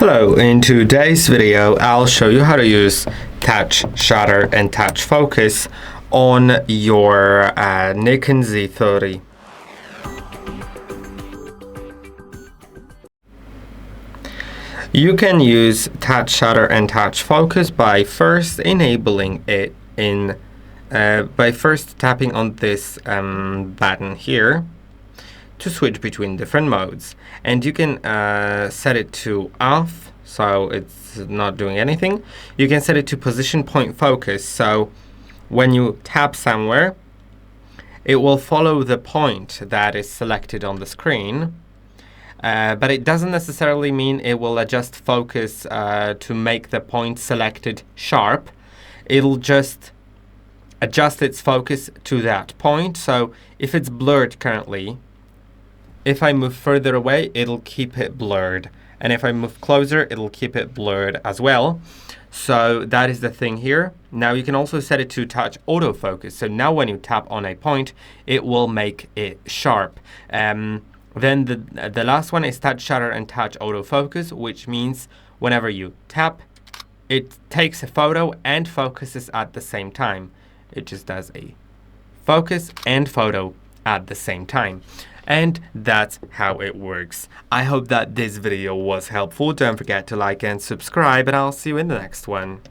Hello, in today's video I'll show you how to use touch shutter and touch focus on your Nikon Z30. You can use touch shutter and touch focus by first enabling it by first tapping on this button here to switch between different modes, and you can set it to off, so it's not doing anything. You can set it to position point focus, so when you tap somewhere it will follow the point that is selected on the screen, but it doesn't necessarily mean it will adjust focus to make the point selected sharp. It'll just adjust its focus to that point. So if it's blurred currently, if I move further away, it'll keep it blurred. And if I move closer, it'll keep it blurred as well. So that is the thing here. Now you can also set it to touch autofocus. So now when you tap on a point, it will make it sharp. Then the last one is touch shutter and touch autofocus, which means whenever you tap, it takes a photo and focuses at the same time. It just does a focus and photo at the same time. And that's how it works. I hope that this video was helpful. Don't forget to like and subscribe, and I'll see you in the next one.